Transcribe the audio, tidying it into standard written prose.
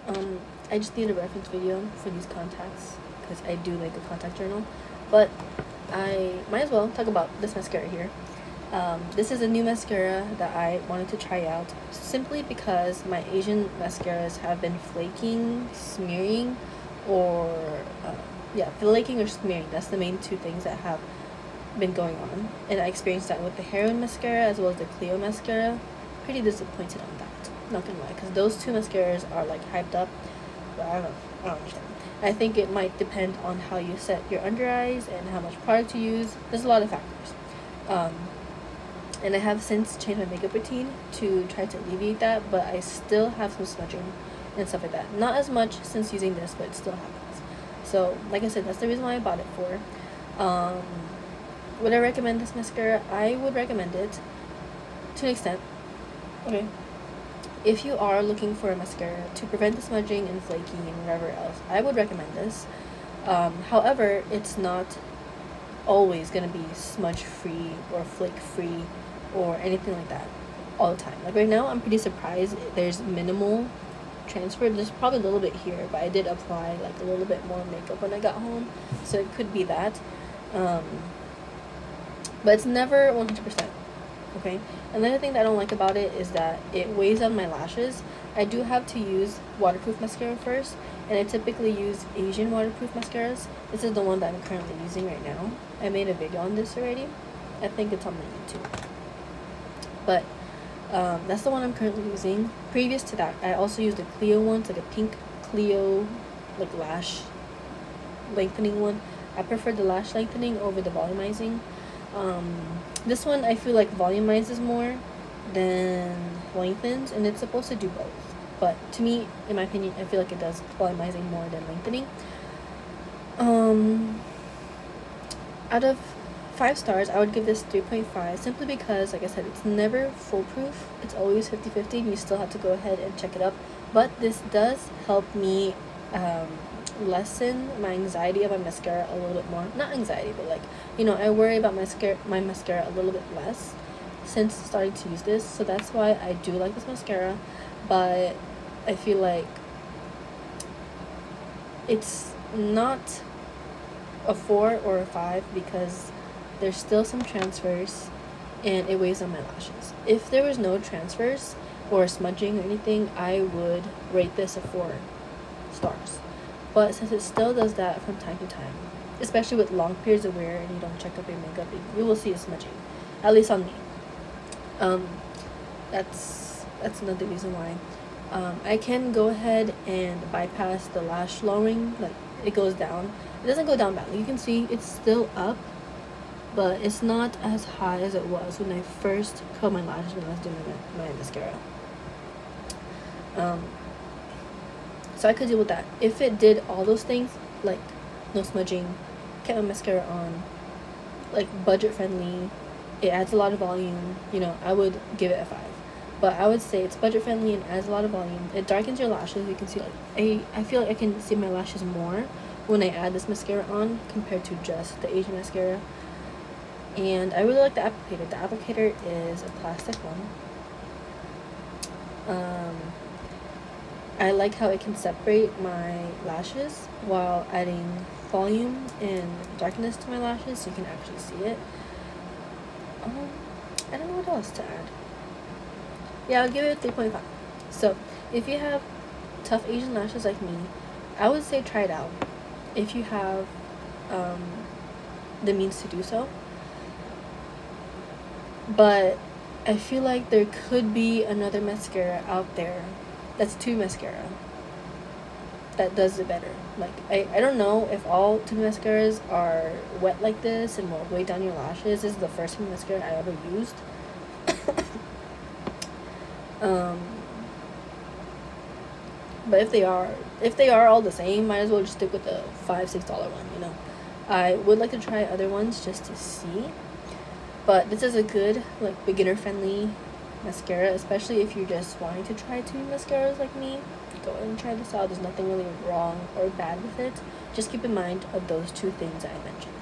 I just need a reference video for these contacts because I do like a contact journal, but I might as well talk about this mascara here. This is a new mascara that I wanted to try out simply because my Asian mascaras have been flaking, smearing, or flaking or smearing. That's the main two things that have been going on, and I experienced that with the heroin mascara as well as the Clio mascara. Pretty disappointed on that, not gonna lie, because those two mascaras are like hyped up, but I don't understand. I think it might depend on how you set your under eyes and how much product you use. There's a lot of factors. And I have since changed my makeup routine to try to alleviate that, but I still have some smudging and stuff like that. Not as much since using this, but it still happens. So like I said, that's the reason why I bought it for. Would I recommend this mascara? I would recommend it to an extent. Okay. If you are looking for a mascara to prevent the smudging and flaking and whatever else, I would recommend this. However, it's not always going to be smudge free or flake free or anything like that all the time. Like right now, I'm pretty surprised there's minimal transfer. There's probably a little bit here, but I did apply like a little bit more makeup when I got home, so it could be that. But it's never 100%. Okay. Another thing that I don't like about it is that it weighs on my lashes. I do have to use waterproof mascara first, and I typically use Asian waterproof mascaras. This is the one that I'm currently using right now. I made a video on this already. I think it's on my YouTube. But that's the one I'm currently using. Previous to that, I also used a Clio one. It's like a pink Clio, like lash lengthening one. I prefer the lash lengthening over the volumizing. This one I feel like volumizes more than lengthens, and it's supposed to do both. But to me, in my opinion, I feel like it does volumizing more than lengthening. Out of 5 stars, I would give this 3.5 simply because, like I said, it's never foolproof. It's always 50-50, and you still have to go ahead and check it up. But this does help me lessen my anxiety about mascara a little bit more. Not anxiety, but like, I worry about my mascara a little bit less since starting to use this. So that's why I do like this mascara, but I feel like it's not a 4 or a 5 because there's still some transfers and it weighs on my lashes. If there was no transfers or smudging or anything, I would rate this a 4 stars. But since it still does that from time to time, especially with long periods of wear and you don't check up your makeup, you will see a smudging, at least on me. That's another reason why. I can go ahead and bypass the lash lowering. Like, it goes down. It doesn't go down badly. You can see it's still up, but it's not as high as it was when I first curled my lashes when I was doing my mascara. So I could deal with that. If it did all those things, like no smudging, kept my mascara on, like budget friendly, it adds a lot of volume, I would give it a 5. But I would say it's budget friendly and adds a lot of volume. It darkens your lashes. You can see, like, I feel like I can see my lashes more when I add this mascara on compared to just the Asian mascara. And I really like the applicator. The applicator is a plastic one. I like how it can separate my lashes while adding volume and darkness to my lashes so you can actually see it. I don't know what else to add. Yeah, I'll give it a 3.5. So if you have tough Asian lashes like me, I would say try it out if you have the means to do so. But I feel like there could be another mascara out there that's tube mascara that does it better. Like, I don't know if all tube mascaras are wet like this and will weigh down your lashes. This is the first tube mascara I ever used. But if they are all the same, might as well just stick with the $5-6 one. I would like to try other ones just to see, but this is a good, like, beginner friendly mascara, especially if you're just wanting to try two mascaras like me. Go ahead and try this out. There's nothing really wrong or bad with it. Just keep in mind of those two things that I mentioned.